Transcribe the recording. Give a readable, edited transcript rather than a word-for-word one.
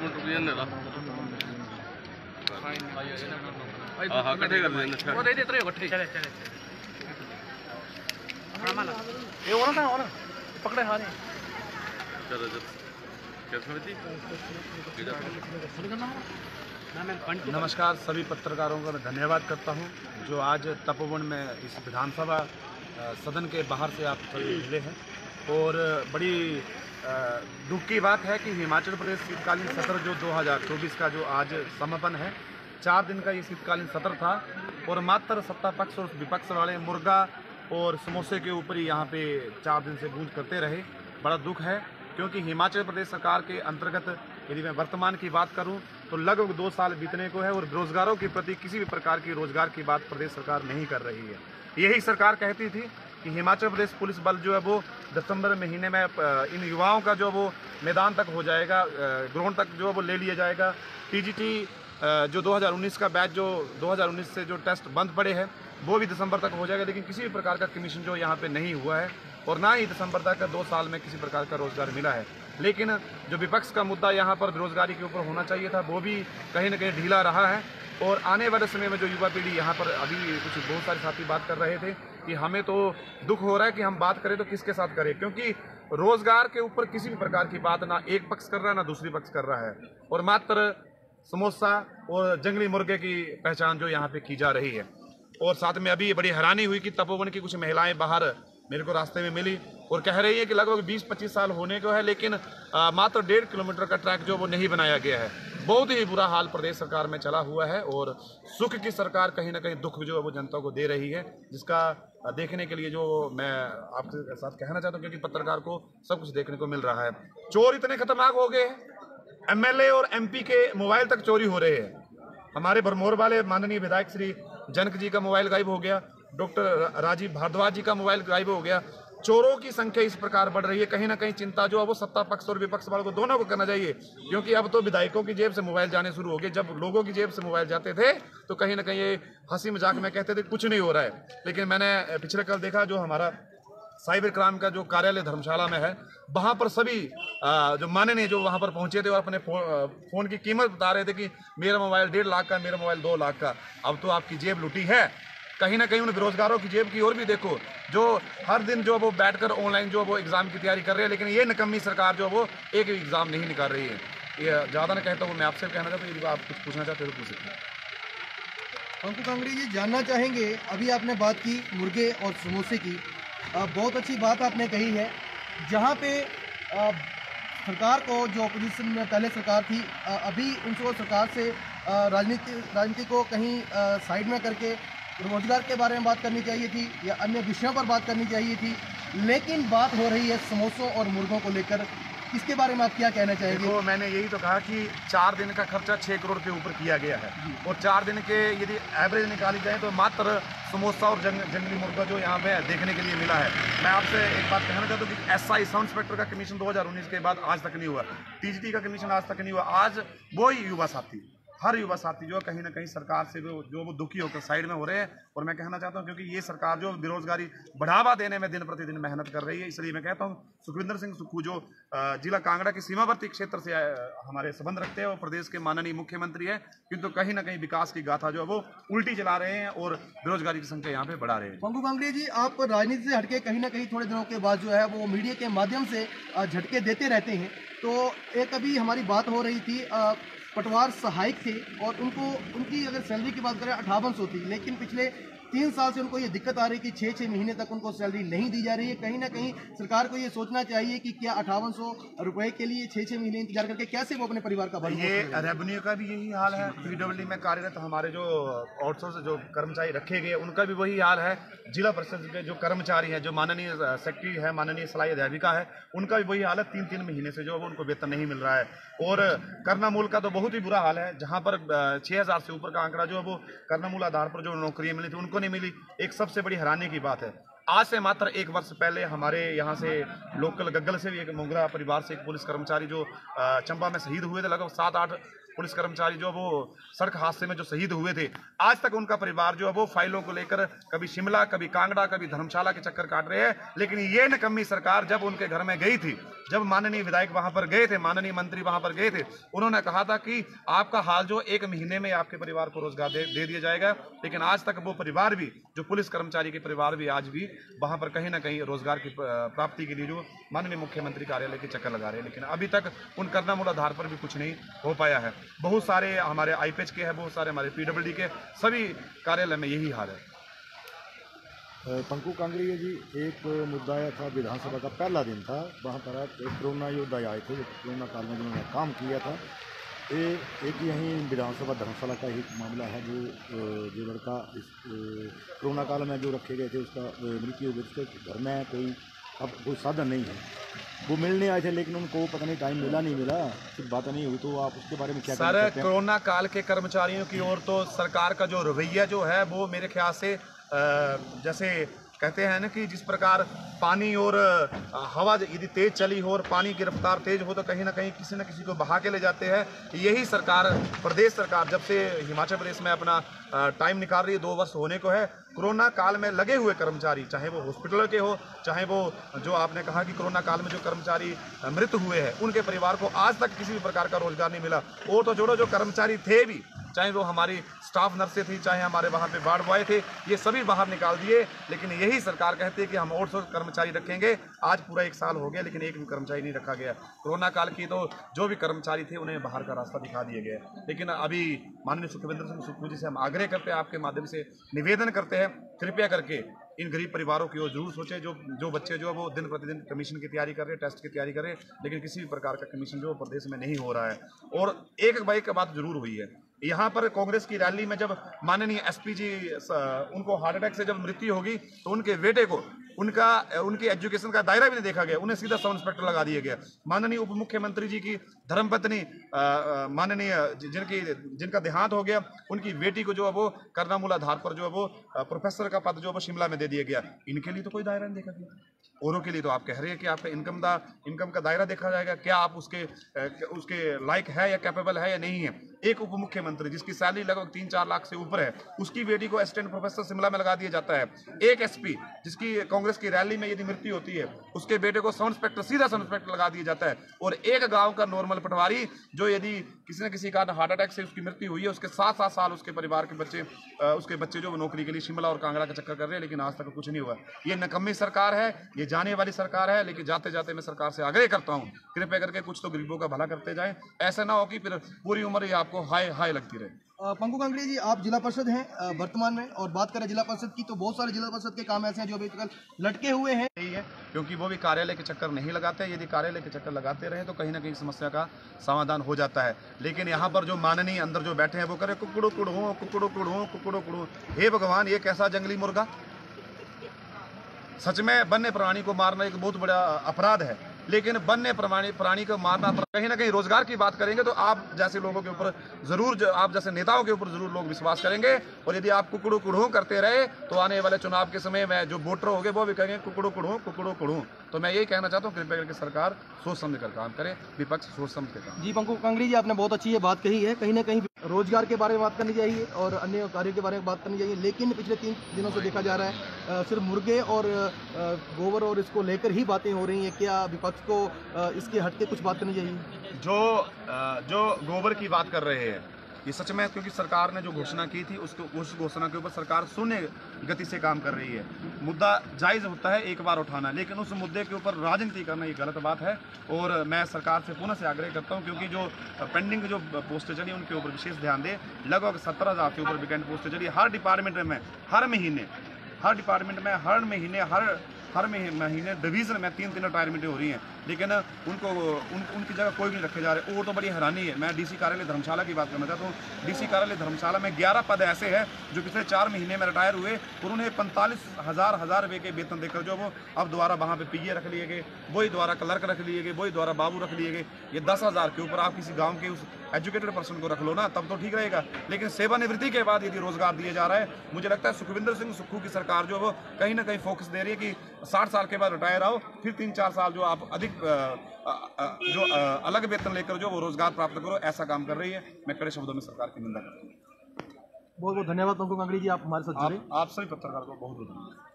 इकट्ठे कर देना पकड़े हारे। नमस्कार, सभी पत्रकारों का मैं धन्यवाद करता हूं जो आज तपोवन में इस विधानसभा सदन के बाहर से आप सभी मिले हैं। और बड़ी दुख की बात है कि हिमाचल प्रदेश शीतकालीन सत्र जो 2024 का जो आज समापन है, 4 दिन का ये शीतकालीन सत्र था और मात्र सत्ता पक्ष और विपक्ष वाले मुर्गा और समोसे के ऊपर ही यहाँ पे 4 दिन से गूंज करते रहे। बड़ा दुख है क्योंकि हिमाचल प्रदेश सरकार के अंतर्गत यदि मैं वर्तमान की बात करूं तो लगभग 2 साल बीतने को है और बेरोजगारों के प्रति किसी भी प्रकार की रोजगार की बात प्रदेश सरकार नहीं कर रही है। यही सरकार कहती थी कि हिमाचल प्रदेश पुलिस बल जो है वो दिसंबर महीने में इन युवाओं का जो वो मैदान तक हो जाएगा, ग्राउंड तक जो है वो ले लिया जाएगा। टीजीटी जो 2019 का बैच जो 2019 से जो टेस्ट बंद पड़े हैं वो भी दिसंबर तक हो जाएगा, लेकिन किसी भी प्रकार का कमीशन जो यहाँ पे नहीं हुआ है और ना ही दिसंबर तक 2 साल में किसी प्रकार का रोजगार मिला है। लेकिन जो विपक्ष का मुद्दा यहाँ पर बेरोजगारी के ऊपर होना चाहिए था वो भी कहीं ना कहीं ढीला रहा है। और आने वाले समय में जो युवा पीढ़ी यहाँ पर अभी कुछ बहुत सारे साथी बात कर रहे थे कि हमें तो दुख हो रहा है कि हम बात करें तो किसके साथ करें, क्योंकि रोजगार के ऊपर किसी भी प्रकार की बात ना एक पक्ष कर रहा है ना दूसरी पक्ष कर रहा है और मात्र समोसा और जंगली मुर्गे की पहचान जो यहाँ पे की जा रही है। और साथ में अभी बड़ी हैरानी हुई कि तपोवन की कुछ महिलाएं बाहर मेरे को रास्ते में मिली और कह रही है कि लगभग 20-25 साल होने को है, लेकिन मात्र 1.5 किलोमीटर का ट्रैक जो वो नहीं बनाया गया है। बहुत ही बुरा हाल प्रदेश सरकार में चला हुआ है और सुख की सरकार कहीं ना कहीं दुख जो है वो जनता को दे रही है, जिसका देखने के लिए जो मैं आपके साथ कहना चाहता हूँ, क्योंकि पत्रकार को सब कुछ देखने को मिल रहा है। चोर इतने खतरनाक हो गए हैं, एमएलए और एमपी के मोबाइल तक चोरी हो रहे हैं। हमारे भरमौर वाले माननीय विधायक श्री जनक जी का मोबाइल गायब हो गया, डॉक्टर राजीव भारद्वाज जी का मोबाइल गायब हो गया। चोरों की संख्या इस प्रकार बढ़ रही है, कहीं ना कहीं चिंता जो है वो सत्ता पक्ष और विपक्ष वालों को दोनों को करना चाहिए, क्योंकि अब तो विधायकों की जेब से मोबाइल जाने शुरू हो गए। जब लोगों की जेब से मोबाइल जाते थे तो कहीं ना कहीं ये हंसी मजाक में कहते थे कुछ नहीं हो रहा है, लेकिन मैंने पिछले कल देखा जो हमारा साइबर क्राइम का जो कार्यालय धर्मशाला में है, वहाँ पर सभी जो माननीय जो वहाँ पर पहुँचे थे और अपने फ़ोन की कीमत बता रहे थे कि मेरा मोबाइल 1.5 लाख का, मेरा मोबाइल 2 लाख का। अब तो आपकी जेब लुटी है। कहीं ना कहीं उन बेरोजगारों की जेब की ओर भी देखो जो हर दिन जो वो बैठकर ऑनलाइन जो वो एग्ज़ाम की तैयारी कर रहे हैं, लेकिन ये निकम्मी सरकार जो वो एक एग्ज़ाम नहीं निकाल रही है। ये ज़्यादा ना कहता हूँ, मैं आपसे कहना चाहता हूँ, यदि आप कुछ पूछना चाहते हो तो पूछ सकते हैं। अंकु कांगड़ी जी, जानना चाहेंगे, अभी आपने बात की मुर्गे और समोसे की, बहुत अच्छी बात आपने कही है। जहाँ पे सरकार को जो अपोजिशन में पहले सरकार थी, अभी उनको सरकार से राजनीति को कहीं साइड में करके रोजगार के बारे में बात करनी चाहिए थी या अन्य विषयों पर बात करनी चाहिए थी, लेकिन बात हो रही है समोसों और मुर्गों को लेकर। इसके बारे में आप क्या कहना चाहेंगे? देखो, मैंने यही तो कहा कि 4 दिन का खर्चा 6 करोड़ के ऊपर किया गया है और 4 दिन के यदि एवरेज निकाली जाए तो मात्र समोसा और जंगली मुर्गा जो यहाँ पे देखने के लिए मिला है। मैं आपसे एक बात कहना चाहता हूँ कि एसआई सब इंस्पेक्टर का कमीशन 2019 के बाद आज तक नहीं हुआ, टीजीटी का कमीशन आज तक नहीं हुआ। आज वो ही युवा साथी, हर युवा साथी जो कहीं ना कहीं सरकार से जो वो दुखी होकर साइड में हो रहे हैं। और मैं कहना चाहता हूं क्योंकि ये सरकार जो बेरोजगारी बढ़ावा देने में दिन प्रतिदिन मेहनत कर रही है, इसलिए मैं कहता हूं सुखविंदर सिंह सुक्खू जो जिला कांगड़ा के सीमावर्ती क्षेत्र से हमारे संबंध रखते हैं और प्रदेश के माननीय मुख्यमंत्री है, किंतु कहीं ना कहीं विकास की गाथा जो है वो उल्टी चला रहे हैं और बेरोजगारी की संख्या यहाँ पे बढ़ा रहे हैं। अंकु कांगड़ी जी, आप राजनीति से हटके कहीं ना कहीं थोड़े दिनों के बाद जो है वो मीडिया के माध्यम से झटके देते रहते हैं, तो एक अभी हमारी बात हो रही थी, पटवार सहायक थे और उनकी अगर सैलरी की बात करें 5800 थी, लेकिन पिछले 3 साल से उनको ये दिक्कत आ रही है कि 6-6 महीने तक उनको सैलरी नहीं दी जा रही है। कहीं ना कहीं सरकार को ये सोचना चाहिए कि क्या 5800 रुपए के लिए 6-6 महीने इंतजार करके कैसे वो अपने परिवार का भरण। ये रेवेन्यू का भी यही हाल है, पीडब्ल्यूडी में कार्यरत हमारे जो आउटसोर्स जो कर्मचारी रखे गए उनका भी वही हाल है, जिला परिषद के जो कर्मचारी हैं, जो माननीय सेक्रेटरी है, माननीय सलाई अध्यापिका है, उनका भी वही हाल है। 3-3 महीने से जो उनको वेतन नहीं मिल रहा है। और कर्नामूल का तो बहुत ही बुरा हाल है, जहाँ पर 6000 से ऊपर का आंकड़ा जो है वो कर्नामूल आधार पर जो नौकरियाँ मिली थी उनको नहीं मिली। एक सबसे बड़ी हैरानी की बात है आज से मात्र 1 वर्ष पहले हमारे यहाँ से लोकल गग्गल से भी एक मोंगरा परिवार से एक पुलिस कर्मचारी जो चंबा में शहीद हुए थे, लगभग 7-8 पुलिस कर्मचारी जो वो सड़क हादसे में जो शहीद हुए थे, आज तक उनका परिवार जो है वो फाइलों को लेकर कभी शिमला, कभी कांगड़ा, कभी धर्मशाला के चक्कर काट रहे हैं। लेकिन ये निकम्मी सरकार जब उनके घर में गई थी, जब माननीय विधायक वहां पर गए थे, माननीय मंत्री वहां पर गए थे, उन्होंने कहा था कि आपका हाल जो 1 महीने में आपके परिवार को रोजगार दे दिया जाएगा। लेकिन आज तक वो परिवार भी, जो पुलिस कर्मचारी के परिवार भी आज भी वहां पर कहीं ना कहीं रोजगार की प्राप्ति के लिए जो माननीय मुख्यमंत्री कार्यालय के चक्कर लगा रहे हैं। लेकिन अभी तक उन करना मूल आधार पर भी कुछ नहीं हो पाया है। बहुत सारे हमारे आईपीएच के हैं, बहुत सारे हमारे पीडब्ल्यूडी के, सभी कार्यालय में यही हाल है। पंकु कांगड़िया जी, एक मुद्दा आया था, विधानसभा का पहला दिन था, वहाँ पर एक कोरोना योद्धा आए थे, कोरोना काल में जिन्होंने काम किया था। एक यहीं विधानसभा धर्मशाला का ही मामला है, जो लड़का इस कोरोना काल में जो रखे गए थे उसका मृत्यु हो गई। उसके घर में कोई साधन नहीं है, वो मिलने आए थे लेकिन उनको पता नहीं टाइम मिला नहीं मिला, फिर बात नहीं हुई। तो आप उसके बारे में क्या कहना चाहते हैं? कोरोना काल के कर्मचारियों की ओर तो सरकार का जो रवैया जो है वो मेरे ख्याल से जैसे कहते हैं ना कि जिस प्रकार पानी और हवा यदि तेज चली हो और पानी की रफ्तार तेज हो तो कहीं ना कहीं किसी न किसी को बहा के ले जाते हैं। यही सरकार, प्रदेश सरकार जब से हिमाचल प्रदेश में अपना टाइम निकाल रही है, 2 वर्ष होने को है, कोरोना काल में लगे हुए कर्मचारी, चाहे वो हॉस्पिटल के हो, चाहे वो जो आपने कहा कि कोरोना काल में जो कर्मचारी मृत हुए हैं, उनके परिवार को आज तक किसी भी प्रकार का रोजगार नहीं मिला। और तो जोड़ो, जो कर्मचारी थे भी, चाहे वो हमारी स्टाफ नर्सें थी, चाहे हमारे वहाँ पे वार्ड बॉय थे, ये सभी बाहर निकाल दिए। लेकिन यही सरकार कहती है कि हम और कर्मचारी रखेंगे। आज पूरा 1 साल हो गया लेकिन एक भी कर्मचारी नहीं रखा गया। कोरोना काल की तो जो भी कर्मचारी थे उन्हें बाहर का रास्ता दिखा दिया गया। लेकिन अभी माननीय सुखविंदर सिंह सुक्खू जी से हम आग्रह करते हैं, आपके माध्यम से निवेदन करते हैं, कृपया करके इन गरीब परिवारों की ओर जरूर सोचें। जो बच्चे जो है वो दिन प्रतिदिन कमीशन की तैयारी कर रहे हैं, टेस्ट की तैयारी कर रहे हैं, लेकिन किसी भी प्रकार का कमीशन जो प्रदेश में नहीं हो रहा है। और एक बाइक का बात जरूर हुई है, यहाँ पर कांग्रेस की रैली में जब माननीय एसपी जी उनको हार्ट अटैक से जब मृत्यु होगी तो उनके बेटे को उनकी एजुकेशन का दायरा भी नहीं देखा गया, उन्हें सीधा सब इंस्पेक्टर लगा दिया गया। माननीय उप मुख्यमंत्री जी की धर्मपत्नी माननीय जिनका देहांत हो गया, उनकी बेटी को जो है वो करना मूलाधार पर जो है वो प्रोफेसर का पद जो है वो शिमला में दे दिया गया। इनके लिए तो कोई दायरा नहीं देखा गया। औरों के लिए तो आप कह रहे हैं कि आपका इनकम का दायरा देखा जाएगा, क्या आप उसके लायक है या कैपेबल है या नहीं है। एक उप मुख्यमंत्री जिसकी सैलरी लगभग 3-4 लाख से ऊपर है, उसकी बेटी को असिस्टेंट प्रोफेसर शिमला में लगा दिया जाता है। एक एसपी जिसकी कांग्रेस की रैली में यदि मृत्यु होती है, उसके बेटे को सब इंस्पेक्टर, सीधा सब इंस्पेक्टर लगा दिया जाता है। और एक गांव का नॉर्मल पटवारी जो यदि किसी न किसी कारण हार्ट अटैक से उसकी मृत्यु हुई है, उसके 7-7 साल उसके परिवार के बच्चे जो नौकरी के लिए शिमला और कांगड़ा का चक्कर कर रहे हैं, लेकिन आज तक कुछ नहीं हुआ। ये नकम्मी सरकार है, ये जाने वाली सरकार है। लेकिन जाते जाते मैं सरकार से आग्रह करता हूँ, कृपया करके कुछ तो गरीबों का भला करते जाएं। ऐसा ना हो कि फिर पूरी उम्र ये आपको हाय लगती रहे। पंकु कांगड़िया जी, आप जिला परिषद हैं वर्तमान में, और बात करें जिला परिषद की तो बहुत सारे जिला परिषद के काम ऐसे हैं जो अभी तक लटके हुए हैं। यही है, क्योंकि वो भी कार्यालय के चक्कर नहीं लगाते। यदि कार्यालय के चक्कर लगाते रहे तो कहीं ना कहीं समस्या का समाधान हो जाता है। लेकिन यहाँ पर जो माननीय अंदर जो बैठे हैं वो करे कुकड़ू कुड़ू कुकड़ू कुड़ू कुकड़ू कुड़ू। हे भगवान, ये कैसा जंगली मुर्गा! सच में वन्य प्राणी को मारना एक बहुत बड़ा अपराध है। लेकिन वन्य प्राणी को मारना, कहीं ना कहीं रोजगार की बात करेंगे तो आप जैसे लोगों के ऊपर जरूर, आप जैसे नेताओं के ऊपर जरूर लोग विश्वास करेंगे। और यदि आप कुकड़ू कुड़ू करते रहे तो आने वाले चुनाव के समय में जो वोटर होंगे वो भी कहेंगे कुकड़ू कुड़ू कुकड़ू कुड़ू। तो मैं यही कहना चाहता हूँ, कृपया करके सरकार सोच समझ कर काम करे, विपक्ष सोच समझ कर काम। जी पंकु कांगड़ी जी, आपने बहुत अच्छी ये बात कही है। कहीं ना कहीं रोजगार के बारे में बात करनी चाहिए और अन्य कार्यों के बारे में बात करनी चाहिए। लेकिन पिछले 3 दिनों से देखा जा रहा है सिर्फ मुर्गे और गोबर और इसको लेकर ही बातें हो रही हैं। क्या विपक्ष को इसके हटके कुछ बात करनी चाहिए? जो गोबर की बात कर रहे हैं, ये सच में, क्योंकि सरकार ने जो घोषणा की थी उस घोषणा के ऊपर सरकार शून्य गति से काम कर रही है। मुद्दा जायज़ होता है एक बार उठाना, लेकिन उस मुद्दे के ऊपर राजनीति करना ये गलत बात है। और मैं सरकार से पुनः से आग्रह करता हूँ, क्योंककि जो पेंडिंग जो पोस्टें चली उनके ऊपर विशेष ध्यान दें। लगभग 17,000 के ऊपर वैकेंट पोस्टें चली हर डिपार्टमेंट में, हर महीने डिवीजन में 3 रिटायरमेंटें हो रही हैं, लेकिन उनकी जगह कोई भी नहीं रखे जा रहे। और तो बड़ी हैरानी है। मैं डीसी कार्यालय धर्मशाला की बात करना चाहता हूँ। डीसी कार्यालय धर्मशाला में 11 पद ऐसे हैं जो पिछले 4 महीने में रिटायर हुए और उन्हें 45,000 रुपये के वेतन देकर जो वो अब दोबारा वहाँ पे पीए रख लिए गए, वही दोबारा क्लर्क रख लिए गए, वही दोबारा बाबू रख लिए गए। ये 10,000 के ऊपर आप किसी गाँव के उस एजुकेटेड पर्सन को रख लो ना, तब तो ठीक रहेगा। लेकिन सेवानिवृत्ति के बाद यदि रोजगार दिए जा रहा है, मुझे लगता है सुखविंदर सिंह सुक्खू की सरकार जो वो कहीं ना कहीं फोकस दे रही है कि 60 साल के बाद रिटायर आओ, फिर 3-4 साल जो आप अधिक अलग वेतन लेकर जो वो रोजगार प्राप्त करो, ऐसा काम कर रही है। मैं कड़े शब्दों में सरकार की निंदा करता हूँ। बहुत बहुत धन्यवाद पंकु कांगड़ी जी, आप हमारे साथ जुड़े। आप सभी पत्रकारों को बहुत बहुत धन्यवाद।